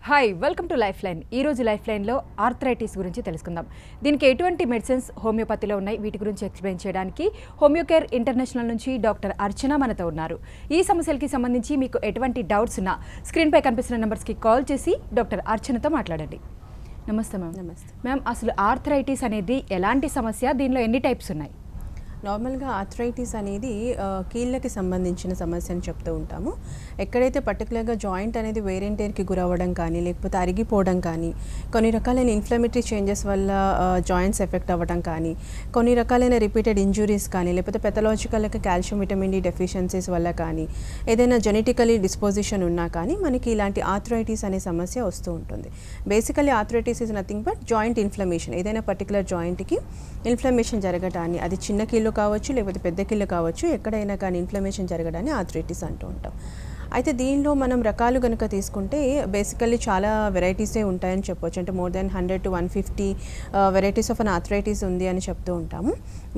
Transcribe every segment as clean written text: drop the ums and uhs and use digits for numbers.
Hi welcome to life line. ఈరోజు life లైన్లో arthritis గురించి తెలుసుకుందాం. దీనికి ఎటువంటి మెడిసిన్స్ హోమియోపతిలో ఉన్నాయి, వీటి గురించి ఎక్స్ప్లెయిన్ చేయడానికి హోమియోకేర్ ఇంటర్నేషనల్ నుంచి డాక్టర్ అర్చన మనతో ఉన్నారు. ఈ సమస్యలకి సంబంధించి మీకు ఎటువంటి డౌట్స్ ఉన్నా స్క్రీన్పై కనిపిస్తున్న నెంబర్స్కి కాల్ చేసి డాక్టర్ అర్చనతో మాట్లాడండి. నమస్తే మ్యామ్. నమస్తే మ్యామ్, అసలు ఆర్థరైటిస్ అనేది ఎలాంటి సమస్య, దీనిలో ఎన్ని టైప్స్ ఉన్నాయి? నార్మల్గా ఆర్థరైటిస్ అనేది కీళ్ళకి సంబంధించిన సమస్య అని చెప్తూ ఉంటాము. ఎక్కడైతే పర్టికులర్గా జాయింట్ అనేది వేర్ అండ్ టేర్కి గురవ్వడం కానీ లేకపోతే అరిగిపోవడం కానీ, కొన్ని రకాలైన ఇన్ఫ్లమేటరీ చేంజెస్ వల్ల జాయింట్స్ ఎఫెక్ట్ అవ్వడం కానీ, కొన్ని రకాలైన రిపీటెడ్ ఇంజురీస్ కానీ, లేకపోతే పెథలాజికల్గా కాల్షియం విటమిన్ డి డెఫిషియన్సీస్ వల్ల కానీ, ఏదైనా జెనెటికలీ డిస్పోజిషన్ ఉన్నా కానీ మనకి ఇలాంటి ఆర్థరైటిస్ అనే సమస్య వస్తూ ఉంటుంది. Basically arthritis is nothing but joint inflammation. ఏదైనా పర్టికులర్ జాయింట్కి ఇన్ఫ్లమేషన్ జరగటాన్ని, అది చిన్న కీళ్ళు కావచ్చు లేకపోతే పెద్ద కీళ్ళు కావచ్చు, ఎక్కడైనా కానీ ఇన్ఫ్లమేషన్ జరగడాన్ని ఆర్థరైటిస్ అంటూ ఉంటాం. అయితే దీనిలో మనం రకాలు కనుక తీసుకుంటే బేసికల్లీ చాలా వెరైటీసే ఉంటాయని చెప్పొచ్చు. అంటే more than 100 to 150 varieties of an arthritis ఉంది అని చెప్తూ ఉంటాము.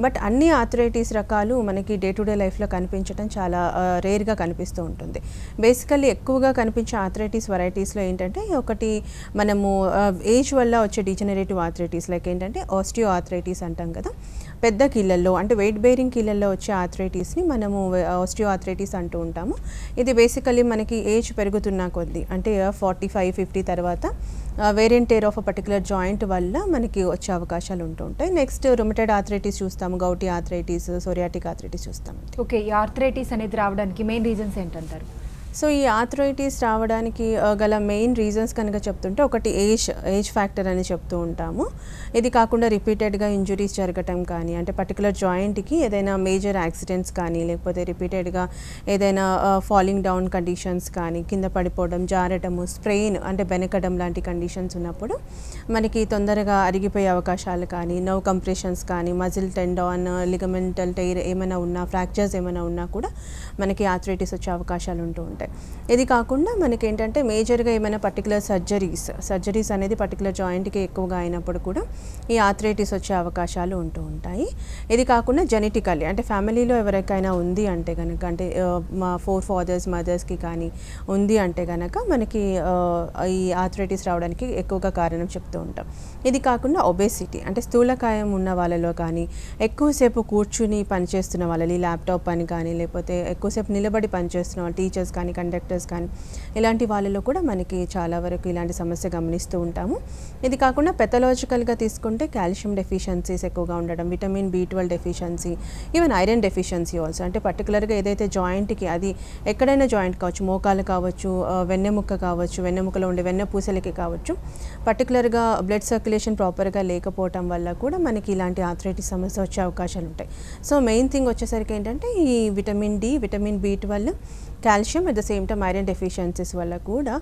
బట్ అన్ని ఆర్థరైటిస్ రకాలు మనకి డే టు డే లైఫ్లో కనిపించడం చాలా రేర్గా కనిపిస్తూ ఉంటుంది. బేసికల్లీ ఎక్కువగా కనిపించే ఆర్థరైటిస్ వెరైటీస్లో ఏంటంటే, ఒకటి మనము ఏజ్ వల్ల వచ్చే డీజనరేటివ్ ఆర్థరైటిస్, లైక్ ఏంటంటే ఆస్టియో ఆర్థరైటిస్ అంటాం కదా. పెద్ద కీళ్ళల్లో అంటే వెయిట్ బేరింగ్ కీళ్ళల్లో వచ్చే ఆర్థరైటిస్ని మనము ఆస్టియో ఆర్థరైటిస్ అంటూ ఉంటాము. ఇది బేసికలీ మనకి ఏజ్ పెరుగుతున్న కొద్దీ, అంటే 45-50 తర్వాత wear and tear of a particular joint వల్ల మనకి వచ్చే అవకాశాలు ఉంటూ ఉంటాయి. నెక్స్ట్ రుమటైడ్ ఆర్థరైటిస్ చూస్తాము, గౌటీ ఆర్థరైటిస్, సోరియాటిక్ ఆర్థరైటిస్ చూస్తాము. ఓకే, ఈ ఆర్థరైటిస్ అనేది రావడానికి మెయిన్ రీజన్స్ ఏంటంటారు? సో ఈ ఆర్థరైటిస్ రావడానికి గల మెయిన్ రీజన్స్ కనుక చెప్తుంటే, ఒకటి ఏజ్ ఫ్యాక్టర్ అని చెప్తూ ఉంటాము. ఇది కాకుండా రిపీటెడ్గా ఇంజురీస్ జరగటం కానీ, అంటే పర్టికులర్ జాయింట్కి ఏదైనా మేజర్ యాక్సిడెంట్స్ కానీ, లేకపోతే రిపీటెడ్గా ఏదైనా ఫాలింగ్ డౌన్ కండిషన్స్ కానీ, కింద పడిపోవడం, జారటము, స్ప్రెయిన్ అంటే బెనకడం లాంటి కండిషన్స్ ఉన్నప్పుడు మనకి తొందరగా అరిగిపోయే అవకాశాలు కానీ, నర్వ్ కంప్రెషన్స్ కానీ, మజిల్ టెండాన్, లిగమెంటల్ టైర్ ఏమైనా ఉన్నా, ఫ్రాక్చర్స్ ఏమైనా ఉన్నా కూడా మనకి ఆర్థరైటిస్ వచ్చే అవకాశాలు ఉంటూ ఉంటాయి. ఇది కాకుండా మనకి ఏంటంటే మేజర్గా ఏమైనా పర్టికులర్ సర్జరీస్ అనేది పర్టికులర్ జాయింట్కి ఎక్కువగా అయినప్పుడు కూడా ఈ ఆర్థరైటిస్ వచ్చే అవకాశాలు ఉంటూ ఉంటాయి. ఇది కాకుండా జెనెటికల్లీ, అంటే ఫ్యామిలీలో ఎవరికైనా ఉంది అంటే కనుక, అంటే మా మదర్స్కి కానీ ఉంది అంటే కనుక మనకి ఈ ఆర్థరైటిస్ రావడానికి ఎక్కువగా కారణం చెప్తూ ఉంటాం. ఇది కాకుండా ఒబేసిటీ, అంటే స్థూలకాయం ఉన్న వాళ్ళలో కానీ, ఎక్కువసేపు కూర్చుని పనిచేస్తున్న వాళ్ళని, ల్యాప్టాప్ పని కానీ, లేకపోతే ఎక్కువసేపు నిలబడి పనిచేస్తున్న వాళ్ళు, టీచర్స్ కానీ, కండక్టర్స్ కానీ, ఇలాంటి వాళ్ళలో కూడా మనకి చాలా వరకు ఇలాంటి సమస్య గమనిస్తూ ఉంటాము. ఇది కాకుండా పెథలాజికల్గా తీసుకుంటే కాల్షియం డెఫిషియన్సీస్ ఎక్కువగా ఉండడం, vitamin B12 deficiency, even iron deficiency also. అంటే పర్టికులర్గా ఏదైతే జాయింట్కి, అది ఎక్కడైనా జాయింట్ కావచ్చు, మోకాలు కావచ్చు, వెన్నెముక్క కావచ్చు, వెన్నెముకలో ఉండే వెన్నపూసలకి కావచ్చు, పర్టికులర్గా బ్లడ్ సర్క్యులేషన్ ప్రాపర్గా లేకపోవటం వల్ల కూడా మనకి ఇలాంటి ఆర్థరైటిస్ సమస్య వచ్చే అవకాశాలు ఉంటాయి. సో మెయిన్ థింగ్ వచ్చేసరికి ఏంటంటే ఈ vitamin D, vitamin B12, calcium, at the same time iron deficiencies వల్ల కూడా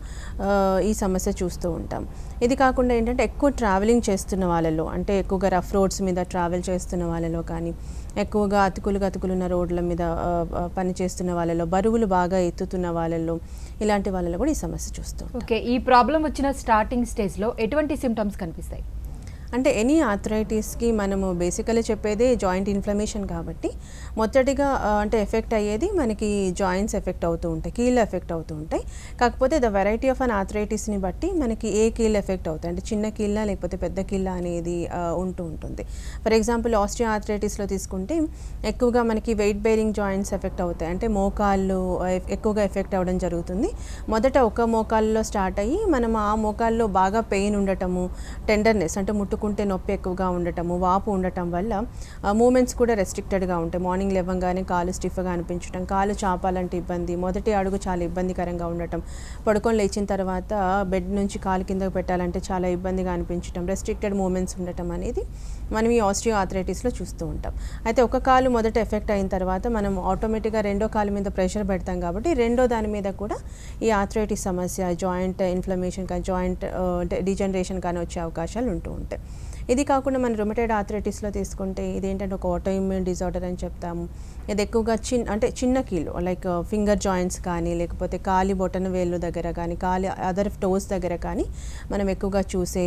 ఈ సమస్య చూస్తూ ఉంటాం. ఇది కాకుండా ఏంటంటే ఎక్కువ ట్రావెలింగ్ చేస్తున్న వాళ్ళలో, అంటే ఎక్కువగా రఫ్ రోడ్స్ మీద ట్రావెల్ చేస్తున్న వాళ్ళలో కానీ, ఎక్కువగా అతుకులున్న రోడ్ల మీద పని చేస్తున్న వాళ్ళలో, బరువులు బాగా ఎత్తుతున్న వాళ్ళలో, ఇలాంటి వాళ్ళలో కూడా ఈ సమస్య చూస్తాం. ఓకే, ఈ ప్రాబ్లం వచ్చిన స్టార్టింగ్ స్టేజ్లో ఎటువంటి సిమ్టమ్స్ కనిపిస్తాయి? అంటే ఎనీ ఆర్థరైటిస్కి మనము బేసికలీ చెప్పేదే జాయింట్ ఇన్ఫ్లమేషన్ కాబట్టి, మొదటిగా అంటే ఎఫెక్ట్ అయ్యేది మనకి జాయింట్స్ ఎఫెక్ట్ అవుతూ ఉంటాయి, కీళ్ళు ఎఫెక్ట్ అవుతూ ఉంటాయి. కాకపోతే ద వెరైటీ ఆఫ్ అన్ ఆర్థరైటిస్ని బట్టి మనకి ఏ కీళ్ళు ఎఫెక్ట్ అవుతాయి, అంటే చిన్న కీళ్ళ లేకపోతే పెద్ద కీళ్ళ అనేది ఉంటూ ఉంటుంది. ఫర్ ఎగ్జాంపుల్ ఆస్టియో ఆర్థరైటిస్లో తీసుకుంటే ఎక్కువగా మనకి వెయిట్ బేరింగ్ జాయింట్స్ ఎఫెక్ట్ అవుతాయి, అంటే మోకాళ్ళు ఎక్కువగా ఎఫెక్ట్ అవ్వడం జరుగుతుంది. మొదట ఒక మోకాల్లో స్టార్ట్ అయ్యి మనం ఆ మోకాల్లో బాగా పెయిన్ ఉండటము, టెండర్నెస్ అంటే ముట్టుకుంటే నొప్పి ఎక్కువగా ఉండటము, వాపు ఉండటం వల్ల మూమెంట్స్ కూడా రెస్ట్రిక్టెడ్గా ఉంటాయి. మార్నింగ్ లేవగానే కాలు స్టిఫ్గా అనిపించడం, కాలు చాపాలంటే ఇబ్బంది, మొదటి అడుగు చాలా ఇబ్బందికరంగా ఉండటం, పడుకొని లేచిన తర్వాత బెడ్ నుంచి కాలు కిందకు పెట్టాలంటే చాలా ఇబ్బందిగా అనిపించడం, రెస్ట్రిక్టెడ్ మూమెంట్స్ ఉండటం అనేది మనం ఈ ఆస్టియో ఆర్థరైటిస్లో చూస్తూ ఉంటాం. అయితే ఒక కాలు మొదట ఎఫెక్ట్ అయిన తర్వాత మనం ఆటోమేటిక్గా రెండో కాలు మీద ప్రెషర్ పెడతాం కాబట్టి రెండో దాని మీద కూడా ఈ ఆర్థరైటిస్ సమస్య, జాయింట్ ఇన్ఫ్లమేషన్ కానీ, జాయింట్ డిజనరేషన్ కానీ వచ్చే అవకాశాలు ఉంటూ ఉంటాయి. ఇది కాకుండా మన రుమటైడ్ ఆర్థరైటిస్లో తీసుకుంటే ఇదేంటంటే ఒక ఆటోఇమ్యూన్ డిజార్డర్ అని చెప్తాము. ఇది ఎక్కువగా చిన్న కీళ్ళు లైక్ ఫింగర్ జాయింట్స్ కానీ లేకపోతే కాలి బొటన వేళ్ళు దగ్గర కానీ కాలి అదర్ టోస్ దగ్గర కానీ మనం ఎక్కువగా చూసే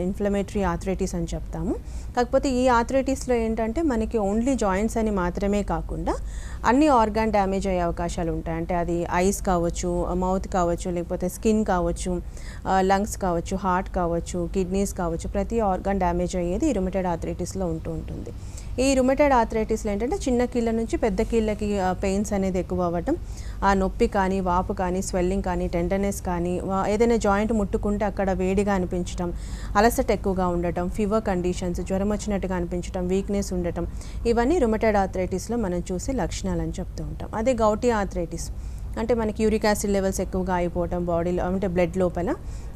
ఇన్ఫ్లమేటరీ ఆర్థరైటిస్ అని చెప్తాము. కాకపోతే ఈ ఆర్థరైటిస్లో ఏంటంటే మనకి ఓన్లీ జాయింట్స్ అని మాత్రమే కాకుండా అన్ని ఆర్గాన్ డ్యామేజ్ అయ్యే అవకాశాలు ఉంటాయి. అంటే అది ఐస్ కావచ్చు, మౌత్ కావచ్చు, లేకపోతే స్కిన్ కావచ్చు, లంగ్స్ కావచ్చు, హార్ట్ కావచ్చు, కిడ్నీస్ కావచ్చు, ప్రతి ఆర్గాన్ డ్యామేజ్ అయ్యేది ఈ రుమటైడ్ ఆర్థరైటిస్లో ఉంటుంది. ఈ రుమటైడ్ ఆర్థరైటిస్లో ఏంటంటే చిన్న కీళ్ళ నుంచి పెద్ద కీళ్ళకి పెయిన్స్ అనేది ఎక్కువ అవ్వటం, ఆ నొప్పి కానీ, వాపు కానీ, స్వెల్లింగ్ కానీ, టెండర్నెస్ కానీ, ఏదైనా జాయింట్ ముట్టుకుంటే అక్కడ వేడిగా అనిపించడం, అలసట ఎక్కువగా ఉండటం, ఫీవర్ కండిషన్స్, జ్వరం వచ్చినట్టుగా అనిపించడం, వీక్నెస్ ఉండటం, ఇవన్నీ రుమటైడ్ ఆర్థరైటిస్లో మనం చూసే లక్షణాలని చెప్తూ ఉంటాం. అదే గౌటీ ఆర్థరైటిస్ అంటే మనకి యూరిక్ యాసిడ్ లెవెల్స్ ఎక్కువగా అయిపోవటం బాడీలో, అంటే బ్లడ్ లోపల,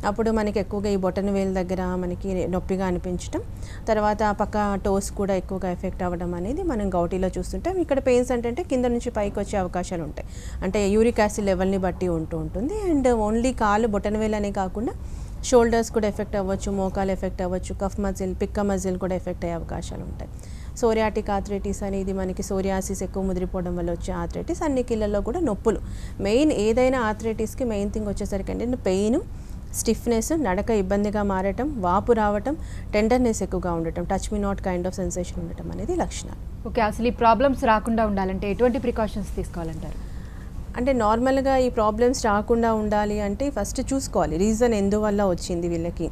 అప్పుడు మనకి ఎక్కువగా ఈ బొటన వేలు దగ్గర మనకి నొప్పిగా అనిపించడం, తర్వాత పక్క టోస్ కూడా ఎక్కువగా ఎఫెక్ట్ అవ్వడం అనేది మనం గౌటీలో చూస్తుంటాం. ఇక్కడ పెయిన్స్ అంటే కింద నుంచి పైకి వచ్చే అవకాశాలు ఉంటాయి. అంటే యూరిక్ యాసిడ్ లెవెల్ని బట్టి ఉంటుంది. అండ్ ఓన్లీ కాలు బొటన వేలు అనే కాకుండా షోల్డర్స్ కూడా ఎఫెక్ట్ అవ్వచ్చు, మోకాలు ఎఫెక్ట్ అవ్వచ్చు, కఫ్ మజిల్, పిక్క మజిల్ కూడా ఎఫెక్ట్ అయ్యే అవకాశాలు ఉంటాయి. సోరియాటిక్ ఆర్థరైటిస్ అనేది మనకి సోరియాసిస్ ఎక్కువ ముదిరిపోవడం వల్ల వచ్చే ఆర్థరైటిస్. అన్ని కీళ్ళల్లో కూడా నొప్పులు. మెయిన్ ఏదైనా ఆర్థరైటిస్కి మెయిన్ థింగ్ వచ్చేసరికి అంటే పెయిన్, స్టిఫ్నెస్, నడక ఇబ్బందిగా మారటం, వాపు రావటం, టెండర్నెస్ ఎక్కువగా ఉండటం, touch me not kind of sensation ఉండటం అనేది లక్షణాలు. ఓకే, అసలు ఈ ప్రాబ్లమ్స్ రాకుండా ఉండాలంటే ఎటువంటి ప్రికాషన్స్ తీసుకోవాలంటారు? అంటే నార్మల్గా ఈ ప్రాబ్లమ్స్ రాకుండా ఉండాలి అంటే ఫస్ట్ చూసుకోవాలి రీజన్ ఎందువల్ల వచ్చింది. వీళ్ళకి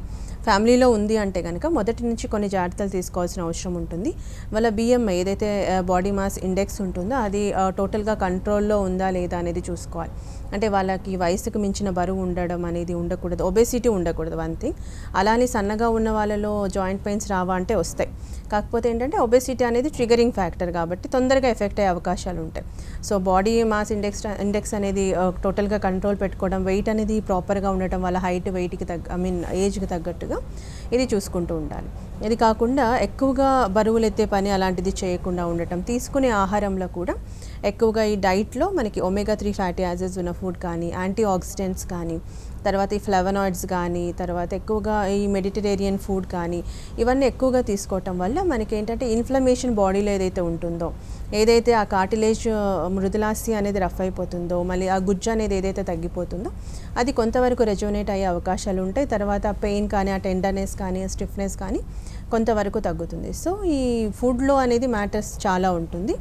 ఫ్యామిలీలో ఉంది అంటే కనుక మొదటి నుంచి కొన్ని జాగ్రత్తలు తీసుకోవాల్సిన అవసరం ఉంటుంది. వాళ్ళ BMI ఏదైతే బాడీ మాస్ ఇండెక్స్ ఉంటుందో అది టోటల్గా కంట్రోల్లో ఉందా లేదా అనేది చూసుకోవాలి. అంటే వాళ్ళకి వయసుకు మించిన బరువు ఉండడం అనేది ఉండకూడదు, ఒబేసిటీ ఉండకూడదు వన్ థింగ్. అలానే సన్నగా ఉన్న వాళ్ళలో జాయింట్ పెయిన్స్ రావా అంటే వస్తాయి. కాకపోతే ఏంటంటే ఒబేసిటీ అనేది ట్రిగరింగ్ ఫ్యాక్టర్ కాబట్టి తొందరగా ఎఫెక్ట్ అయ్యే అవకాశాలు ఉంటాయి. సో బాడీ మాస్ ఇండెక్స్ అనేది టోటల్గా కంట్రోల్ పెట్టుకోవడం, వెయిట్ అనేది ప్రాపర్గా ఉండటం, వాళ్ళ హైట్ వెయిట్కి ఏజ్కి తగ్గట్టుగా ఇది చూసుకుంటూ ఉండాలి. ఇది కాకుండా ఎక్కువగా బరువులు ఎత్తే పని అలాంటిది చేయకుండా ఉండటం, తీసుకునే ఆహారంలో కూడా ఎక్కువగా ఈ డైట్లో మనకి omega-3 ఫ్యాటీ యాసిడ్స్ ఉన్న ఫుడ్ కానీ, యాంటీ ఆక్సిడెంట్స్ కానీ, తర్వాత ఈ ఫ్లవనాయిడ్స్ కానీ, తర్వాత ఎక్కువగా ఈ మెడిటరేరియన్ ఫుడ్ కానీ, ఇవన్నీ ఎక్కువగా తీసుకోవటం వల్ల మనకి ఏంటంటే ఇన్ఫ్లమేషన్ బాడీలో ఏదైతే ఉంటుందో, ఏదైతే ఆ కార్టిలేజ్ మృదులాస్థి అనేది రఫ్ అయిపోతుందో, మళ్ళీ ఆ గుజ్జు అనేది ఏదైతే తగ్గిపోతుందో అది కొంతవరకు రెజోనేట్ అయ్యే అవకాశాలు ఉంటాయి. తర్వాత పెయిన్ కానీ, ఆ టెండర్నెస్ కానీ, స్టిఫ్నెస్ కానీ కొంతవరకు తగ్గుతుంది. సో ఈ ఫుడ్లో అనేది మ్యాటర్స్ చాలా ఉంటుంది.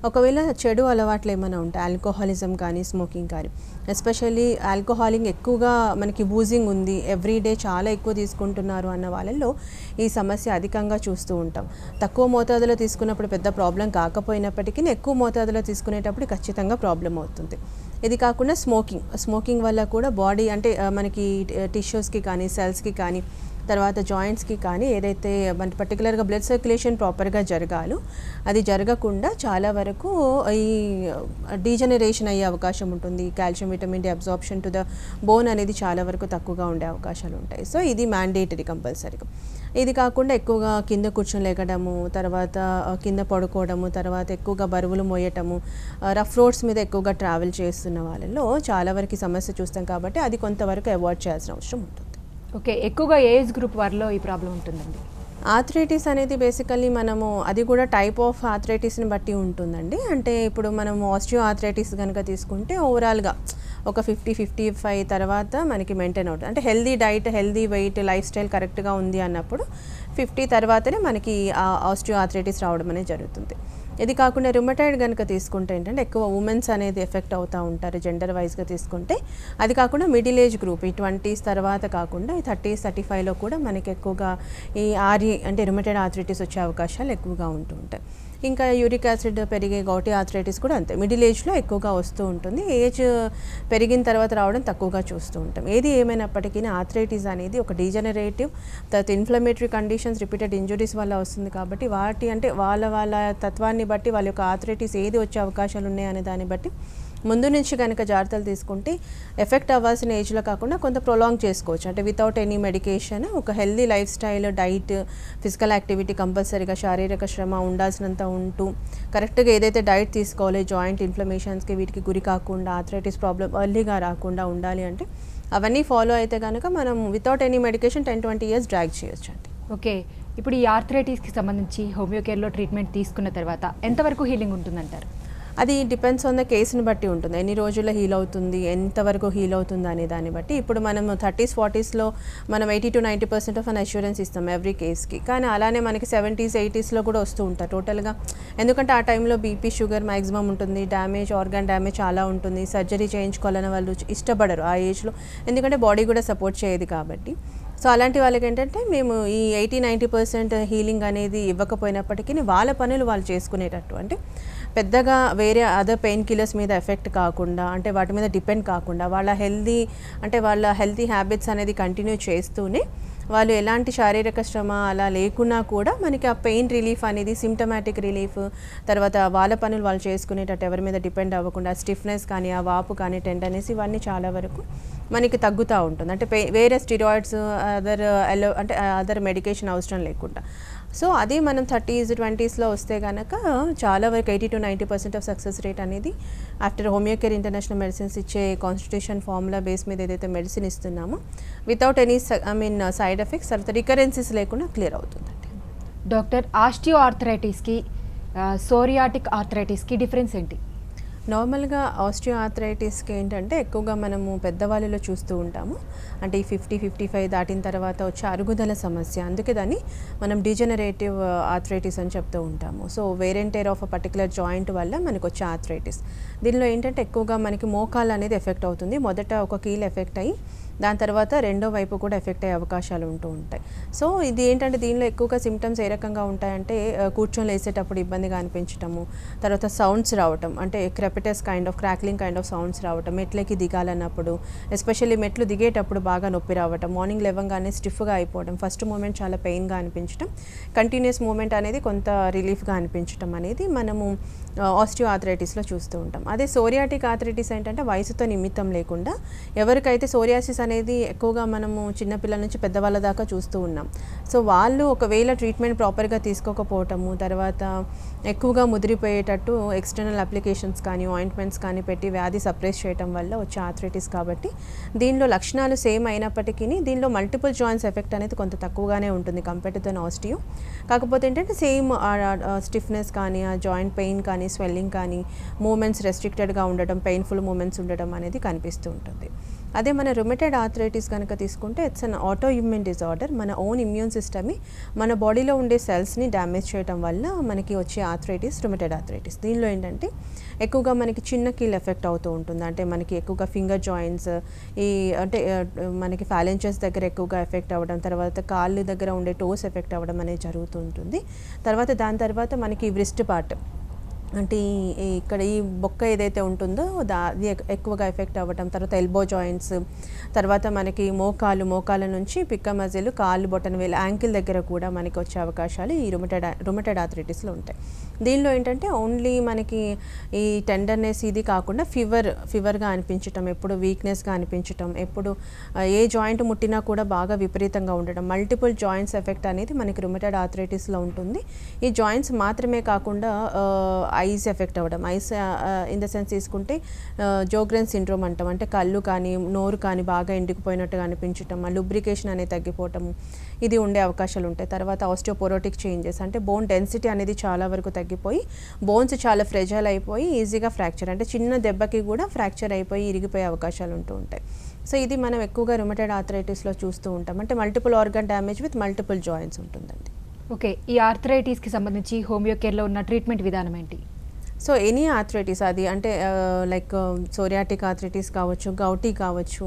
ఒకవేళ చెడు అలవాట్లు ఏమైనా ఉంటాయి, ఆల్కహాలిజం కానీ, స్మోకింగ్ కానీ, ఎస్పెషల్లీ ఆల్కహాలింగ్ ఎక్కువగా మనకి బూజింగ్ ఉంది, ఎవ్రీడే చాలా ఎక్కువ తీసుకుంటున్నారు అన్న వాళ్ళల్లో ఈ సమస్య అధికంగా చూస్తూ ఉంటాం. తక్కువ మోతాదులో తీసుకున్నప్పుడు పెద్ద ప్రాబ్లం కాకపోయినప్పటికీ ఎక్కువ మోతాదులో తీసుకునేటప్పుడు ఖచ్చితంగా ప్రాబ్లం అవుతుంది. ఇది కాకుండా స్మోకింగ్ వల్ల కూడా బాడీ అంటే మనకి టిష్యూస్కి కానీ, సెల్స్కి కానీ, తర్వాత జాయింట్స్కి కానీ ఏదైతే మన పర్టికులర్గా బ్లడ్ సర్క్యులేషన్ ప్రాపర్గా జరగాలో అది జరగకుండా చాలా వరకు ఈ డీజనరేషన్ అయ్యే అవకాశం ఉంటుంది. Calcium, vitamin D absorption to the bone అనేది చాలా వరకు తక్కువగా ఉండే అవకాశాలు ఉంటాయి. సో ఇది మ్యాండేటరీ కంపల్సరీగా. ఇది కాకుండా ఎక్కువగా కింద కూర్చొని లేగడము, తర్వాత కింద పడుకోవడము, తర్వాత ఎక్కువగా బరువులు మోయటము, రఫ్ రోడ్స్ మీద ఎక్కువగా ట్రావెల్ చేస్తున్న వాళ్ళలో చాలా వరకు సమస్య చూస్తాం కాబట్టి అది కొంతవరకు అవాయిడ్ చేయాల్సిన అవసరం ఉంటుంది. ఓకే, ఎక్కువగా ఏజ్ గ్రూప్ వారిలో ఈ ప్రాబ్లం ఉంటుందండి? ఆర్థరైటిస్ అనేది బేసికల్లీ మనము అది కూడా టైప్ ఆఫ్ ఆర్థరైటిస్ని బట్టి ఉంటుందండి. అంటే ఇప్పుడు మనము ఆస్టియో ఆర్థరైటిస్ కనుక తీసుకుంటే ఓవరాల్గా ఒక 50-55 తర్వాత మనకి మెయింటైన్ అవుతుంది. అంటే healthy diet, healthy weight, life style కరెక్ట్గా ఉంది అన్నప్పుడు 50 తర్వాతనే మనకి ఆస్టియో ఆర్థరైటిస్ రావడం అనేది జరుగుతుంది. ఇది కాకుండా రుమటైడ్ కనుక తీసుకుంటే ఏంటంటే ఎక్కువ ఉమెన్స్ అనేది ఎఫెక్ట్ అవుతూ ఉంటారు జెండర్ వైజ్గా తీసుకుంటే. అది కాకుండా మిడిల్ ఏజ్ గ్రూప్ ఈ 20s తర్వాత కాకుండా ఈ 30s, 35లో కూడా మనకి ఎక్కువగా ఈ అంటే రుమటైడ్ ఆర్థరైటిస్ వచ్చే అవకాశాలు ఎక్కువగా ఉంటూ ఉంటాయి. ఇంకా యూరిక్ యాసిడ్ పెరిగే గౌటీ ఆర్థరైటిస్ కూడా అంతే, మిడిల్ ఏజ్లో ఎక్కువగా వస్తూ ఉంటుంది. ఏజ్ పెరిగిన తర్వాత రావడం తక్కువగా చూస్తూ ఉంటాం. ఏది ఏమైనప్పటికీ ఆర్థరైటిస్ అనేది ఒక డీజనరేటివ్, తర్వాత ఇన్ఫ్లమేటరీ కండిషన్స్, రిపీటెడ్ ఇంజురీస్ వల్ల వస్తుంది కాబట్టి వాటి అంటే వాళ్ళ తత్వాన్ని బట్టి వాళ్ళ యొక్క ఆర్థరైటిస్ ఏది వచ్చే అవకాశాలు ఉన్నాయనే దాన్ని బట్టి ముందు నుంచి కనుక జాగ్రత్తలు తీసుకుంటే ఎఫెక్ట్ అవ్వాల్సిన ఏజ్లో కాకుండా కొంత ప్రొలాంగ్ చేసుకోవచ్చు. అంటే వితౌట్ ఎనీ మెడికేషన్ ఒక healthy life style, diet, physical activity కంపల్సరీగా శారీరక శ్రమ ఉండాల్సినంత ఉంటూ కరెక్ట్గా ఏదైతే డైట్ తీసుకోవాలి, జాయింట్ ఇన్ఫ్లమేషన్స్కి వీటికి గురి కాకుండా, ఆర్థరైటిస్ ప్రాబ్లం ఎర్లీగా రాకుండా ఉండాలి అంటే అవన్నీ ఫాలో అయితే కనుక మనం without any medication 10-20 years drag చేయొచ్చు అండి. ఓకే, ఇప్పుడు ఈ ఆర్థరైటిస్కి సంబంధించి హోమియోకేర్లో ట్రీట్మెంట్ తీసుకున్న తర్వాత ఎంతవరకు హీలింగ్ ఉంటుందంటారు? అది డిపెండ్స్ ఆన్ ద కేసుని బట్టి ఉంటుంది. ఎన్ని రోజుల్లో హీల్ అవుతుంది, ఎంతవరకు హీల్ అవుతుంది అనే దాన్ని బట్టి. ఇప్పుడు మనం 30s 40sలో మనం 80-90% ఆఫ్ అన్ అష్యూరెన్స్ ఇస్తాం ఎవ్రీ కేస్కి. కానీ అలానే మనకి 70s 80sలో కూడా వస్తూ ఉంటారు టోటల్గా. ఎందుకంటే ఆ టైంలో బీపీ షుగర్ మ్యాక్సిమం ఉంటుంది, డ్యామేజ్ ఆర్గాన్ డ్యామేజ్ చాలా ఉంటుంది, సర్జరీ చేయించుకోవాలని వాళ్ళు ఇష్టపడరు ఆ ఏజ్లో, ఎందుకంటే బాడీ కూడా సపోర్ట్ చేయదు కాబట్టి. సో అలాంటి వాళ్ళకి ఏంటంటే మేము ఈ 80-90% హీలింగ్ అనేది ఇవ్వకపోయినప్పటికీ వాళ్ళ పనులు వాళ్ళు చేసుకునేటట్టు, అంటే పెద్దగా వేరే అదర్ పెయిన్ కిల్లర్స్ మీద ఎఫెక్ట్ కాకుండా, అంటే వాటి మీద డిపెండ్ కాకుండా వాళ్ళ హెల్తీ హ్యాబిట్స్ అనేది కంటిన్యూ చేస్తూనే వాళ్ళు ఎలాంటి శారీరక శ్రమ అలా లేకున్నా కూడా మనకి ఆ పెయిన్ రిలీఫ్ అనేది, సిమ్టమాటిక్ రిలీఫ్, తర్వాత వాళ్ళ పనులు వాళ్ళు చేసుకునేటట్టు ఎవరి మీద డిపెండ్ అవ్వకుండా స్టిఫ్నెస్ కానీ, ఆ వాపు కానీ, టెండర్నెస్ ఇవన్నీ చాలా వరకు మనకి తగ్గుతూ ఉంటుంది. అంటే వేరే స్టిరాయిడ్స్ అదర్ మెడికేషన్ అవసరం లేకుండా. సో అది మనం 30s 20sలో వస్తే కనుక చాలా వరకు 80-90% ఆఫ్ సక్సెస్ రేట్ అనేది ఆఫ్టర్ హోమియోకేర్ ఇంటర్నేషనల్ మెడిసిన్స్ ఇచ్చే కాన్స్టిట్యూషన్ ఫార్ములా బేస్ మీద ఏదైతే మెడిసిన్ ఇస్తున్నామో వితౌట్ ఎనీ సైడ్ ఎఫెక్ట్స్, తర్వాత రికరెన్సీస్ లేకుండా క్లియర్ అవుతుందండి. డాక్టర్, ఆస్టియో ఆర్థరైటిస్కి సోరియాటిక్ ఆర్థరైటిస్కి డిఫరెన్స్ ఏంటి? నార్మల్గా ఆస్టియో ఆర్థరైటిస్కి ఏంటంటే ఎక్కువగా మనము పెద్దవాళ్ళలో చూస్తూ ఉంటాము. అంటే ఈ 50-55 దాటిన తర్వాత వచ్చే అరుగుదల సమస్య, అందుకే దాన్ని మనం డీజనరేటివ్ ఆర్థరైటిస్ అని చెప్తూ ఉంటాము. So where and tear of a particular joint వల్ల మనకు వచ్చే ఆర్థరైటిస్. దీనిలో ఏంటంటే ఎక్కువగా మనకి మోకాలు అనేది ఎఫెక్ట్ అవుతుంది. మొదట ఒక కీల్ ఎఫెక్ట్ అయ్యి దాని తర్వాత రెండో వైపు కూడా ఎఫెక్ట్ అయ్యే అవకాశాలు ఉంటూ ఉంటాయి. సో ఇది ఏంటంటే దీనిలో ఎక్కువగా సిమ్టమ్స్ ఏ రకంగా ఉంటాయంటే కూర్చొని లేసేటప్పుడు ఇబ్బందిగా అనిపించటము, తర్వాత సౌండ్స్ రావటం, అంటే crepitus kind of crackling kind of sounds రావటం, మెట్లకి దిగాలన్నప్పుడు, ఎస్పెషల్లీ మెట్లు దిగేటప్పుడు బాగా నొప్పి రావటం, మార్నింగ్ లేవగానే స్టిఫ్గా అయిపోవడం, ఫస్ట్ మూమెంట్ చాలా పెయిన్గా అనిపించడం, కంటిన్యూస్ మూమెంట్ అనేది కొంత రిలీఫ్గా అనిపించడం అనేది మనము ఆస్టియో ఆర్థరైటిస్లో చూస్తూ ఉంటాం. అదే సోరియాటిక్ ఆర్థరైటిస్ ఏంటంటే వయసుతో నిమిత్తం లేకుండా ఎవరికైతే సోరియాసిస్ అనేది ఎక్కువగా మనము చిన్నపిల్లల నుంచి పెద్దవాళ్ళ దాకా చూస్తూ ఉన్నాం. సో వాళ్ళు ఒకవేళ ట్రీట్మెంట్ ప్రాపర్గా తీసుకోకపోవటము, తర్వాత ఎక్కువగా ముదిరిపోయేటట్టు ఎక్స్టర్నల్ అప్లికేషన్స్ కానీ ఆయింట్మెంట్స్ కానీ పెట్టి వ్యాధి సప్రెస్ చేయడం వల్ల వచ్చే ఆర్థరైటిస్ కాబట్టి దీనిలో లక్షణాలు సేమ్ అయినప్పటికీ దీనిలో మల్టిపుల్ జాయింట్స్ ఎఫెక్ట్ అనేది కొంత తక్కువగానే ఉంటుంది కంపేర్ టు దెన్ ఆస్టియో. కాకపోతే ఏంటంటే సేమ్ స్టిఫ్నెస్ కానీ, ఆ జాయింట్ పెయిన్ కానీ, స్వెల్లింగ్ కానీ, మూమెంట్స్ రెస్ట్రిక్టెడ్గా ఉండడం, పెయిన్ఫుల్ మూమెంట్స్ ఉండడం అనేది కనిపిస్తూ ఉంటుంది. అదే మన రుమటైడ్ ఆర్థరైటిస్ కనుక తీసుకుంటే it's an auto immune disorder. మన ఓన్ ఇమ్యూన్ సిస్టమ్ని మన బాడీలో ఉండే సెల్స్ని డ్యామేజ్ చేయడం వల్ల మనకి వచ్చే ఆర్థరైటిస్ రుమటైడ్ ఆర్థరైటిస్. దీనిలో ఏంటంటే ఎక్కువగా మనకి చిన్న కీల్ ఎఫెక్ట్ అవుతూ ఉంటుంది. అంటే మనకి ఎక్కువగా ఫింగర్ జాయింట్స్, మనకి ఫాలెంజెస్ దగ్గర ఎక్కువగా ఎఫెక్ట్ అవ్వడం, తర్వాత కాళ్ళు దగ్గర ఉండే టోస్ ఎఫెక్ట్ అవ్వడం అనేది జరుగుతూ ఉంటుంది. దాని తర్వాత మనకి వ్రిస్ట్ పార్ట్, అంటే ఇక్కడ ఈ బొక్క ఏదైతే ఉంటుందో అది ఎక్కువగా ఎఫెక్ట్ అవ్వటం, తర్వాత ఎల్బో జాయింట్స్, తర్వాత మనకి మోకాల నుంచి పిక్క మజిల్, కాళ్ళు బొటన వేలు, యాంకిల్ దగ్గర కూడా మనకి వచ్చే అవకాశాలు ఈ రుమటైడ్ ఆర్థరైటిస్లో ఉంటాయి. దీనిలో ఏంటంటే ఓన్లీ మనకి ఈ టెండర్నెస్ ఇది కాకుండా ఫీవర్గా అనిపించటం, ఎప్పుడు వీక్నెస్గా అనిపించటం, ఎప్పుడు ఏ జాయింట్ ముట్టినా కూడా బాగా విపరీతంగా ఉండడం, మల్టిపుల్ జాయింట్స్ ఎఫెక్ట్ అనేది మనకి రుమటైడ్ ఆర్థరైటిస్లో ఉంటుంది. ఈ జాయింట్స్ మాత్రమే కాకుండా ఐస్ ఎఫెక్ట్ అవ్వడం, ఐస్ ఇన్ ద సెన్స్ తీసుకుంటే జోగ్రెన్ సిండ్రోమ్ అంటాం, అంటే కళ్ళు కానీ నోరు కానీ బాగా ఎండికిపోయినట్టుగా అనిపించటం, లూబ్రికేషన్ అనేది తగ్గిపోవటం, ఇది ఉండే అవకాశాలు ఉంటాయి. తర్వాత ఆస్టియోపోరోటిక్ చేంజెస్, అంటే బోన్ డెన్సిటీ అనేది చాలా వరకు తగ్గిపోయి బోన్స్ చాలా ఫ్రెజైల్ అయిపోయి ఈజీగా ఫ్రాక్చర్, అంటే చిన్న దెబ్బకి కూడా ఫ్రాక్చర్ అయిపోయి ఇరిగిపోయే అవకాశాలు ఉంటూ ఉంటాయి. సో ఇది మనం ఎక్కువగా రుమటైడ్ ఆర్థరైటిస్లో చూస్తూ ఉంటాం. అంటే multiple organ damage with multiple joints ఉంటుందండి. ఓకే, ఈ ఆర్థరైటిస్కి సంబంధించి హోమియోకేర్లో ఉన్న ట్రీట్మెంట్ విధానం ఏంటి? సో ఎనీ ఆర్థరైటిస్, అది అంటే లైక్ సోరియాటిక్ ఆర్థరైటిస్ కావచ్చు, గౌటీ కావచ్చు,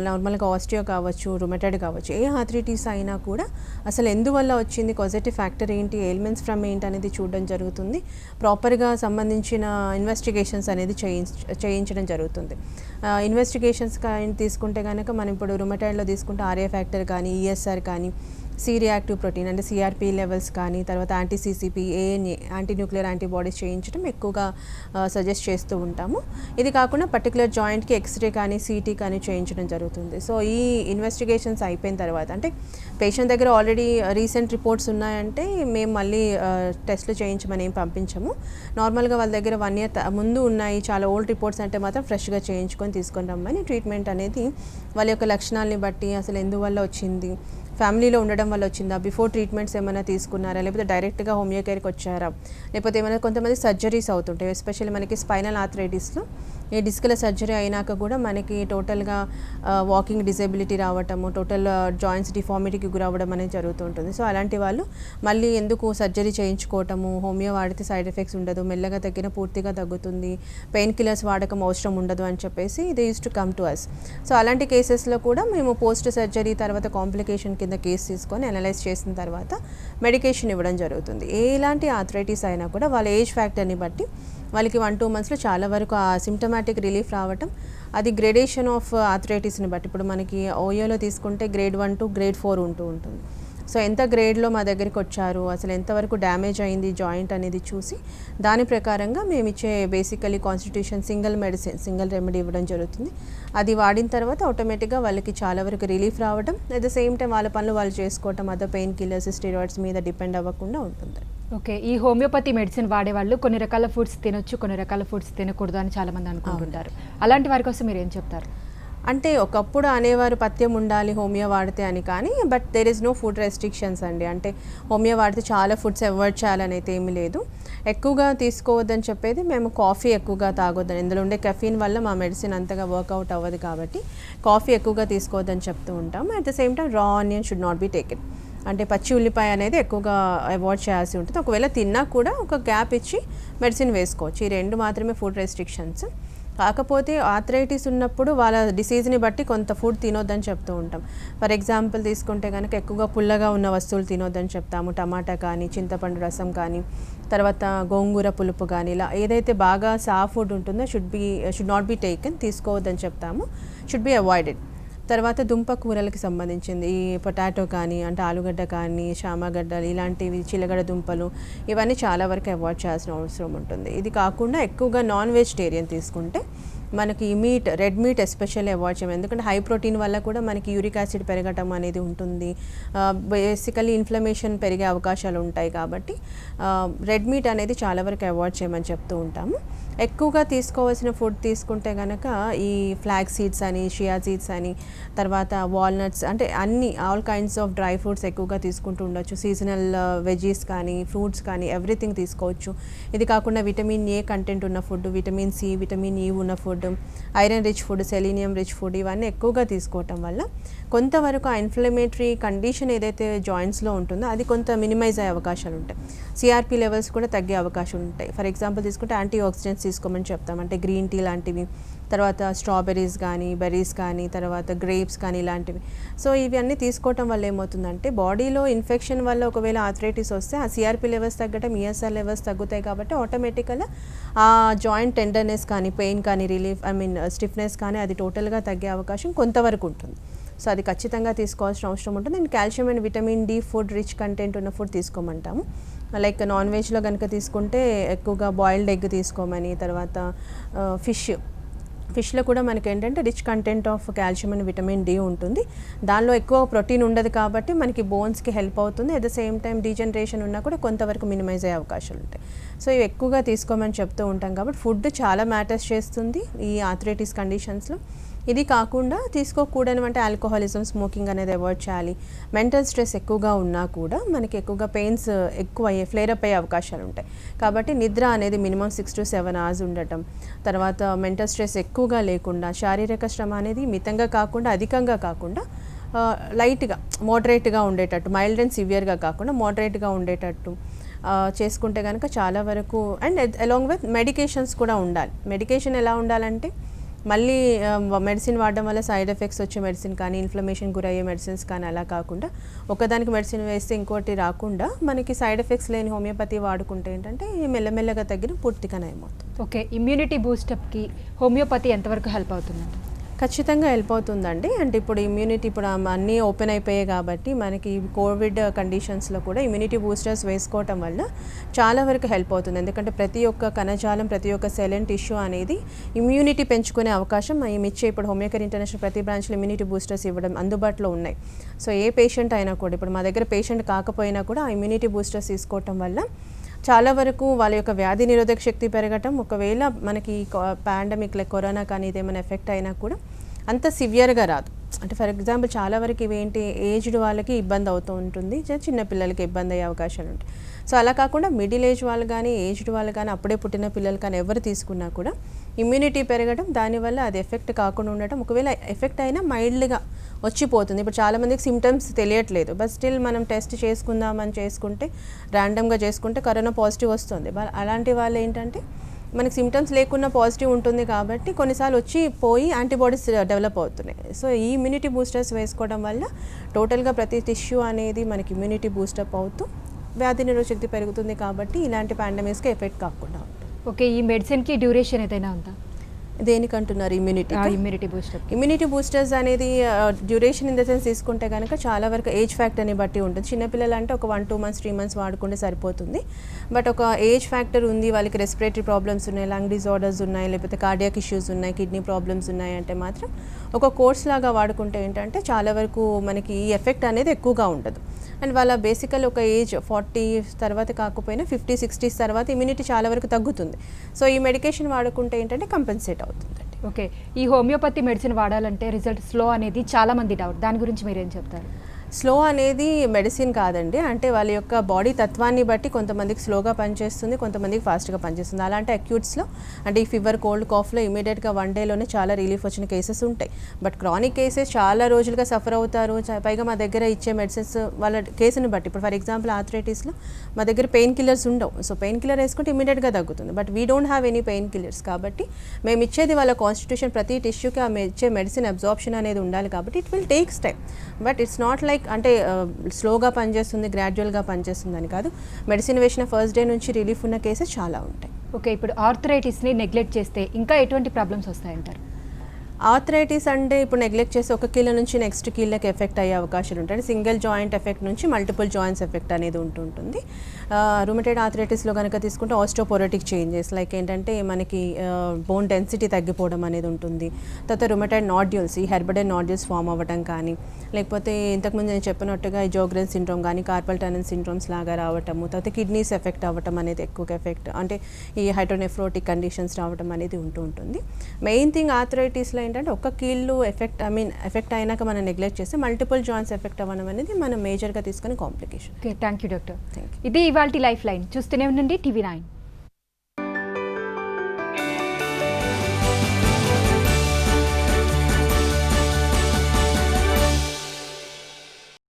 నార్మల్గా ఆస్టియో కావచ్చు, రుమటైడ్ కావచ్చు, ఏ ఆర్థరైటిస్ అయినా కూడా అసలు ఎందువల్ల వచ్చింది, కాజేటివ్ ఫ్యాక్టర్ ఏంటి, ఎయిల్మెంట్స్ ఫ్రమ్ ఏంటి అనేది చూడడం జరుగుతుంది. ప్రాపర్గా సంబంధించిన ఇన్వెస్టిగేషన్స్ అనేది చేయించడం జరుగుతుంది. ఇన్వెస్టిగేషన్స్ తీసుకుంటే కనుక మనం ఇప్పుడు రుమటైడ్లో తీసుకుంటే ఆర్ఏ ఫ్యాక్టర్ కానీ, ఈఎస్ఆర్ కానీ, సి రియాక్టివ్ ప్రోటీన్ అంటే సిఆర్పి లెవెల్స్ కానీ, తర్వాత anti CCP, ANA anti nuclear antibodies చేయించడం ఎక్కువగా సజెస్ట్ చేస్తూ ఉంటాము. ఇది కాకుండా పర్టికులర్ జాయింట్కి ఎక్స్రే కానీ, సిటీ కానీ చేయించడం జరుగుతుంది. సో ఈ ఇన్వెస్టిగేషన్స్ అయిపోయిన తర్వాత, అంటే పేషెంట్ దగ్గర ఆల్రెడీ రీసెంట్ రిపోర్ట్స్ ఉన్నాయంటే మేము మళ్ళీ టెస్ట్లు చేయించమని ఏం పంపించము. నార్మల్గా వాళ్ళ దగ్గర 1 year ముందు ఉన్నాయి, చాలా ఓల్డ్ రిపోర్ట్స్ అంటే మాత్రం ఫ్రెష్గా చేయించుకొని తీసుకొని రమ్మని ట్రీట్మెంట్ అనేది వాళ్ళ యొక్క లక్షణాలని బట్టి, అసలు ఎందువల్ల వచ్చింది, ఫ్యామిలీలో ఉండడం వల్ల వచ్చిందా, బిఫోర్ ట్రీట్మెంట్స్ ఏమైనా తీసుకున్నారా, లేకపోతే డైరెక్ట్గా హోమియో కేర్కి వచ్చారా, లేకపోతే ఏమైనా కొంతమంది సర్జరీస్ అవుతుంటాయి. ఎస్పెషల్లీ మనకి స్పైనల్ ఆర్థరైటిస్లో ఈ డిస్కుల సర్జరీ అయినాక కూడా మనకి టోటల్గా వాకింగ్ డిజేబిలిటీ రావటము, టోటల్ జాయింట్స్ డిఫార్మిటీకి గురవ్వడం అనేది జరుగుతుంటుంది. సో అలాంటి వాళ్ళు మళ్ళీ ఎందుకు సర్జరీ చేయించుకోవటము, హోమియో వాడితే సైడ్ ఎఫెక్ట్స్ ఉండదు, మెల్లగా తగ్గిన పూర్తిగా తగ్గుతుంది, పెయిన్ కిల్లర్స్ వాడకం అవసరం ఉండదు అని చెప్పేసి they used to come to us. So అలాంటి కేసెస్లో కూడా మేము పోస్ట్ సర్జరీ తర్వాత కాంప్లికేషన్ కింద కేసు తీసుకొని అనలైజ్ చేసిన తర్వాత మెడికేషన్ ఇవ్వడం జరుగుతుంది. ఎలాంటి ఆర్థరైటిస్ అయినా కూడా వాళ్ళ ఏజ్ ఫ్యాక్టర్ని బట్టి వాళ్ళకి 1-2 మంత్స్లో చాలా వరకు ఆ సిమ్టమాటిక్ రిలీఫ్ రావటం, అది గ్రేడేషన్ ఆఫ్ ఆర్థరైటిస్ని బట్టి. ఇప్పుడు మనకి ఓయోలో తీసుకుంటే గ్రేడ్ 1 to గ్రేడ్ 4 ఉంటూ ఉంటుంది. సో ఎంత గ్రేడ్లో మా దగ్గరికి వచ్చారు, అసలు ఎంతవరకు డ్యామేజ్ అయింది జాయింట్ అనేది చూసి దాని ప్రకారంగా మేము ఇచ్చే basically constitution single medicine, single remedy ఇవ్వడం జరుగుతుంది. అది వాడిన తర్వాత ఆటోమేటిక్గా వాళ్ళకి చాలా వరకు రిలీఫ్ రావడం, అట్ ద సేమ్ టైం వాళ్ళ పనులు వాళ్ళు చేసుకోవటం, అదర్ పెయిన్ కిల్లర్స్ స్టెరాయిడ్స్ మీద డిపెండ్ అవ్వకుండా ఉంటుంది. ఓకే, ఈ హోమియోపతి మెడిసిన్ వాడేవాళ్ళు కొన్ని రకాల ఫుడ్స్ తినొచ్చు, కొన్ని రకాల ఫుడ్స్ తినకూడదు అని చాలామంది అనుకుంటుంటారు. అలాంటి వారి కోసం మీరు ఏం చెప్తారు? అంటే ఒకప్పుడు అనేవారు పథ్యం ఉండాలి హోమియో వాడితే అని, కానీ but there is no food restrictions అండి. అంటే హోమియో వాడితే చాలా ఫుడ్స్ అవాయిడ్ చేయాలని అయితే ఏమీ లేదు. ఎక్కువగా తీసుకోవద్దని చెప్పేది మేము కాఫీ ఎక్కువగా తాగొద్దని, ఇందులో ఉండే కెఫీన్ వల్ల మా మెడిసిన్ అంతగా వర్కౌట్ అవ్వదు కాబట్టి కాఫీ ఎక్కువగా తీసుకోవద్దని చెప్తూ ఉంటాం. అట్ ద సేమ్ టైం రా onion should not be taken, అంటే పచ్చి ఉల్లిపాయ అనేది ఎక్కువగా అవాయిడ్ చేయాల్సి ఉంటుంది. ఒకవేళ తిన్నా కూడా ఒక గ్యాప్ ఇచ్చి మెడిసిన్ వేసుకోవచ్చు. ఈ 2 మాత్రమే ఫుడ్ రెస్ట్రిక్షన్స్. కాకపోతే ఆర్థరైటిస్ ఉన్నప్పుడు వాళ్ళ డిసీజ్ని బట్టి కొంత ఫుడ్ తినొద్దని చెప్తూ ఉంటాం. ఫర్ ఎగ్జాంపుల్ తీసుకుంటే కనుక ఎక్కువగా పుల్లగా ఉన్న వస్తువులు తినొద్దని చెప్తాము. టమాటా కానీ, చింతపండు రసం కానీ, తర్వాత గోంగూర పులుపు కానీ, ఇలా ఏదైతే బాగా సాఫ్ట్ ఫుడ్ ఉంటుందో షుడ్ నాట్ బి టేకెన్, తీసుకోవద్దని చెప్తాము, షుడ్ బి అవాయిడెడ్. తర్వాత దుంప కూరలకి సంబంధించింది ఈ పొటాటో కానీ, అంటే ఆలుగడ్డ కానీ, చామగడ్డలు ఇలాంటివి, చిలగడ దుంపలు, ఇవన్నీ చాలా వరకు అవాయిడ్ చేయాల్సిన అవసరం ఉంటుంది. ఇది కాకుండా ఎక్కువగా నాన్ వెజిటేరియన్ తీసుకుంటే మనకి meet, red meat especially avoid చేయం. ఎందుకంటే హై ప్రోటీన్ వల్ల కూడా మనకి యూరిక్ యాసిడ్ పెరగటం అనేది ఉంటుంది, బేసికలీ ఇన్ఫ్లమేషన్ పెరిగే అవకాశాలు ఉంటాయి. కాబట్టి రెడ్ మీట్ అనేది చాలా వరకు అవాయిడ్ చేయమని చెప్తూ ఉంటాము. ఎక్కువగా తీసుకోవాల్సిన ఫుడ్ తీసుకుంటే కనుక ఈ ఫ్లాగ్ సీడ్స్ అని, షియా సీడ్స్ అని, తర్వాత వాల్నట్స్, అంటే అన్ని all kinds of dry fruits ఎక్కువగా తీసుకుంటూ ఉండొచ్చు. సీజనల్ వెజీస్ కానీ, ఫ్రూట్స్ కానీ, ఎవ్రీథింగ్ తీసుకోవచ్చు. ఇది కాకుండా విటమిన్ ఏ కంటెంట్ ఉన్న food, vitamin C, vitamin E ఉన్న food, iron rich food, selenium rich food, ఇవన్నీ ఎక్కువగా తీసుకోవటం వల్ల కొంతవరకు ఆ ఇన్ఫ్లమేటరీ కండిషన్ ఏదైతే జాయింట్స్లో ఉంటుందో అది కొంత మినిమైజ్ అయ్యే అవకాశాలు ఉంటాయి. సిఆర్పి లెవెల్స్ కూడా తగ్గే అవకాశం ఉంటాయి. ఫర్ ఎగ్జాంపుల్ తీసుకుంటే యాంటీ ఆక్సిడెంట్స్ తీసుకోమని చెప్తాం, అంటే గ్రీన్ టీ లాంటివి, తర్వాత స్ట్రాబెర్రీస్ కానీ, బెర్రీస్ కానీ, తర్వాత గ్రేప్స్ కానీ, ఇలాంటివి. సో ఇవన్నీ తీసుకోవటం వల్ల ఏమవుతుందంటే బాడీలో ఇన్ఫెక్షన్ వల్ల ఒకవేళ ఆర్థరైటిస్ వస్తే ఆ సిఆర్పి లెవెల్స్ తగ్గటం, ఈఎస్ఆర్ లెవెల్స్ తగ్గుతాయి. కాబట్టి ఆటోమేటిక్గా ఆ జాయింట్ టెండర్నెస్ కానీ, పెయిన్ కానీ, రిలీఫ్ స్టిఫ్నెస్ కానీ అది టోటల్గా తగ్గే అవకాశం కొంతవరకు ఉంటుంది. సో అది ఖచ్చితంగా తీసుకోవాల్సిన అవసరం ఉంటుంది. And calcium and vitamin D food, rich content ఉన్న ఫుడ్ తీసుకోమంటాము. లైక్ నాన్ వెజ్లో కనుక తీసుకుంటే ఎక్కువగా బాయిల్డ్ ఎగ్ తీసుకోమని, తర్వాత ఫిష్లో కూడా మనకి ఏంటంటే rich content of calcium and vitamin D ఉంటుంది. దానిలో ఎక్కువ ప్రోటీన్ ఉండదు కాబట్టి మనకి బోన్స్కి హెల్ప్ అవుతుంది. At the same time degeneration ఉన్నా కూడా కొంతవరకు మినిమైజ్ అయ్యే అవకాశాలు ఉంటాయి. సో ఇవి ఎక్కువగా తీసుకోమని చెప్తూ ఉంటాం. కాబట్టి ఫుడ్ చాలా మ్యాటర్స్ చేస్తుంది ఈ ఆర్థరైటిస్ కండిషన్స్లో. ఇది కాకుండా తీసుకోకూడని అంటే ఆల్కహాలిజం, స్మోకింగ్ అనేది అవాయిడ్ చేయాలి. మెంటల్ స్ట్రెస్ ఎక్కువగా ఉన్నా కూడా మనకి ఎక్కువగా పెయిన్స్ ఎక్కువ అయ్యే, ఫ్లేరప్ అయ్యే అవకాశాలు ఉంటాయి. కాబట్టి నిద్ర అనేది మినిమం 6 to 7 hours ఉండటం, తర్వాత మెంటల్ స్ట్రెస్ ఎక్కువగా లేకుండా, శారీరక శ్రమ అనేది మితంగా కాకుండా, అధికంగా కాకుండా లైట్గా, మోడరేట్గా ఉండేటట్టు, మైల్డ్ అండ్ సివియర్గా కాకుండా మోడరేట్గా ఉండేటట్టు చేసుకుంటే కనుక చాలా వరకు. అండ్ అలాంగ్ విత్ మెడికేషన్స్ కూడా ఉండాలి. మెడికేషన్ ఎలా ఉండాలంటే మళ్ళీ మెడిసిన్ వాడడం వల్ల సైడ్ ఎఫెక్ట్స్ వచ్చే మెడిసిన్ కానీ, ఇన్ఫ్లమేషన్ గురయ్యే మెడిసిన్స్ కానీ అలా కాకుండా, ఒకదానికి మెడిసిన్ వేస్తే ఇంకోటి రాకుండా మనకి సైడ్ ఎఫెక్ట్స్ లేని హోమియోపతి వాడుకుంటే ఏంటంటే మెల్లమెల్లగా తగ్గిన పూర్తిగా నయమవుతుంది. ఓకే, ఇమ్యూనిటీ బూస్టప్కి హోమియోపతి ఎంతవరకు హెల్ప్ అవుతుందండి? ఖచ్చితంగా హెల్ప్ అవుతుందండి. అంటే ఇప్పుడు ఇమ్యూనిటీ, ఇప్పుడు అన్నీ ఓపెన్ అయిపోయాయి కాబట్టి మనకి కోవిడ్ కండిషన్స్లో కూడా ఇమ్యూనిటీ బూస్టర్స్ వేసుకోవటం వల్ల చాలా వరకు హెల్ప్ అవుతుంది. ఎందుకంటే ప్రతి ఒక్క కణజాలం, ప్రతి ఒక్క సెల్ అండ్ టిష్యూ అనేది ఇమ్యూనిటీ పెంచుకునే అవకాశం మేము ఇచ్చే ఇప్పుడు హోమియో కేర్ ఇంటర్నేషనల్ ప్రతి బ్రాంచ్లో ఇమ్యూనిటీ బూస్టర్స్ ఇవ్వడం అందుబాటులో ఉన్నాయి. సో ఏ పేషెంట్ అయినా కూడా, ఇప్పుడు మా దగ్గర పేషెంట్ కాకపోయినా కూడా ఆ ఇమ్యూనిటీ బూస్టర్స్ తీసుకోవటం వల్ల చాలా వరకు వాళ్ళ యొక్క వ్యాధి నిరోధక శక్తి పెరగటం, ఒకవేళ మనకి పాండమిక్ లైక్ కరోనా కానీ ఇదేమైనా ఎఫెక్ట్ అయినా కూడా అంత సివియర్గా రాదు. అంటే ఫర్ ఎగ్జాంపుల్ చాలా వరకు ఇవేంటి ఏజ్డ్ వాళ్ళకి ఇబ్బంది అవుతూ ఉంటుంది, చిన్న పిల్లలకి ఇబ్బంది అయ్యే అవకాశాలు ఉంటాయి. సో అలా కాకుండా మిడిల్ ఏజ్ వాళ్ళు కానీ ఏజ్డ్ వాళ్ళు కానీ అప్పుడే పుట్టిన పిల్లలు కానీ ఎవరు తీసుకున్నా కూడా ఇమ్యూనిటీ పెరగడం, దానివల్ల అది ఎఫెక్ట్ కాకుండా ఉండటం. ఒకవేళ ఎఫెక్ట్ అయినా మైల్డ్గా వచ్చిపోతుంది. ఇప్పుడు చాలామందికి సిమ్టమ్స్ తెలియట్లేదు, బట్ స్టిల్ మనం టెస్ట్ చేసుకుందామని చేసుకుంటే ర్యాండమ్గా చేసుకుంటే కరోనా పాజిటివ్ వస్తుంది. అలాంటి వాళ్ళు ఏంటంటే మనకి సిమ్టమ్స్ లేకున్నా పాజిటివ్ ఉంటుంది కాబట్టి కొన్నిసార్లు వచ్చి పోయి యాంటీబాడీస్ డెవలప్ అవుతున్నాయి. సో ఈ ఇమ్యూనిటీ బూస్టర్స్ వేసుకోవడం వల్ల టోటల్గా ప్రతి టిష్యూ అనేది మనకి ఇమ్యూనిటీ బూస్టప్ అవుతూ వ్యాధి నిరోధక శక్తి పెరుగుతుంది కాబట్టి ఇలాంటి పాండమిక్స్కి ఎఫెక్ట్ కాకుండా ఉంటుంది. ఓకే, ఈ మెడిసిన్కి డ్యూరేషన్ ఏదైనా ఉందా? దేనికంటున్నారు? Immunity booster. ఇమ్యూనిటీ బూస్టర్స్ అనేది డ్యూరేషన్ ఇన్ ద సెన్స్ తీసుకుంటే కనుక చాలా వరకు ఏజ్ ఫ్యాక్టర్ని బట్టి ఉంటుంది. చిన్నపిల్లలు అంటే ఒక 1-2 months 3 months వాడుకుంటే సరిపోతుంది. బట్ ఒక ఏజ్ ఫ్యాక్టర్ ఉంది, వాళ్ళకి రెస్పిరేటరీ ప్రాబ్లమ్స్ ఉన్నాయి, లంగ్ డిజార్డర్స్ ఉన్నాయి, లేకపోతే కార్డియాక్ ఇష్యూస్ ఉన్నాయి, కిడ్నీ ప్రాబ్లమ్స్ ఉన్నాయి అంటే మాత్రం ఒక కోర్స్ లాగా వాడుకుంటే ఏంటంటే చాలా వరకు మనకి ఈ ఎఫెక్ట్ అనేది ఎక్కువగా ఉండదు. అండ్ వాళ్ళ బేసికల్ ఒక ఏజ్ 40 తర్వాత కాకపోయినా 50-60s తర్వాత ఇమ్యూనిటీ చాలా వరకు తగ్గుతుంది. సో ఈ మెడికేషన్ వాడుకుంటే ఏంటంటే కంపెన్సేట్ అవుతుందండి. ఓకే, ఈ హోమియోపతి మెడిసిన్ వాడాలంటే రిజల్ట్ స్లో అనేది చాలా మంది డౌట్, దాని గురించి మీరేం చెప్తారు? స్లో అనేది మెడిసిన్ కాదండి, అంటే వాళ్ళ యొక్క బాడీ తత్వాన్ని బట్టి కొంతమందికి స్లోగా పనిచేస్తుంది, కొంతమందికి ఫాస్ట్గా పనిచేస్తుంది. అలాంటి అక్యూట్స్లో అంటే ఈ ఫీవర్, కోల్డ్, కాఫ్లో ఇమీడియట్గా 1 dayలోనే చాలా రిలీఫ్ వచ్చిన కేసెస్ ఉంటాయి. బట్ క్రానిక్ కేసెస్ చాలా రోజులుగా సఫర్ అవుతారు. పైగా మా దగ్గర ఇచ్చే మెడిసిన్స్ వాళ్ళ కేసుని బట్టి, ఇప్పుడు ఫర్ ఎగ్జాంపుల్ ఆర్థరైటిస్లో మా దగ్గర పెయిన్ కిల్లర్స్ ఉండవు. సో పెయిన్ కిల్లర్ వేసుకుంటే ఇమీడియట్గా తగ్గుతుంది. But we don't have any pain killers కాబట్టి మేము ఇచ్చేది వాళ్ళ కాన్స్టిట్యూషన్, ప్రతి టిష్యూకి ఆ ఇచ్చే మెడిసిన్ అబ్జార్ప్షన్ అనేది ఉండాలి కాబట్టి it will takes time. But it's not like అంటే స్లోగా పనిచేస్తుంది, గ్రాడ్యువల్గా పనిచేస్తుంది అని కాదు. మెడిసిన్ వేసిన ఫస్ట్ డే నుంచి రిలీఫ్ ఉన్న కేసెస్ చాలా ఉంటాయి. ఓకే, ఇప్పుడు ఆర్థరైటిస్ని నెగ్లెక్ట్ చేస్తే ఇంకా ఎటువంటి ప్రాబ్లమ్స్ వస్తాయంటారు? ఆర్థరైటిస్ అంటే ఇప్పుడు నెగ్లెక్ట్ చేసి ఒక కీళ్ళ నుంచి నెక్స్ట్ కీళ్ళకి ఎఫెక్ట్ అయ్యే అవకాశాలు ఉంటాయి. సింగిల్ జాయింట్ ఎఫెక్ట్ నుంచి మల్టిపుల్ జాయింట్స్ ఎఫెక్ట్ అనేది ఉంటుంటుంది. రుమటైడ్ ఆర్థరైటిస్లో కనుక తీసుకుంటే ఆస్టియోపోరోటిక్ చేంజెస్ లైక్ ఏంటంటే మనకి బోన్ డెన్సిటీ తగ్గిపోవడం అనేది ఉంటుంది. తర్వాత రుమటైడ్ నాడ్యూల్స్, ఈ హెర్బడైన్ నాడ్యూల్స్ ఫామ్ అవ్వడం కానీ, లేకపోతే ఇంతకుముందు నేను చెప్పినట్టుగా ఈ జోగ్రెన్ సిండ్రోమ్ కానీ కార్పల్ టనల్ సిండ్రోమ్స్ లాగా రావటము, తర్వాత కిడ్నీస్ ఎఫెక్ట్ అవ్వటం అనేది ఎక్కువగా ఎఫెక్ట్, అంటే ఈ హైడ్రోనెఫ్రోటిక్ కండిషన్స్ రావడం అనేది ఉంటుంది. మెయిన్ థింగ్ ఆర్థరైటిస్లో ఏంటంటే ఒక కీళ్ళు ఎఫెక్ట్ అయినాక మనం నెగ్లెక్ట్ చేస్తే మల్టిపుల్ జాయింట్స్ ఎఫెక్ట్ అవ్వడం అనేది మనం మేజర్గా తీసుకునే complication. Okay, thank you doctor. ఇది ఇవాల్టి లైఫ్ లైన్. చూస్తూనే ఉండండి TV9.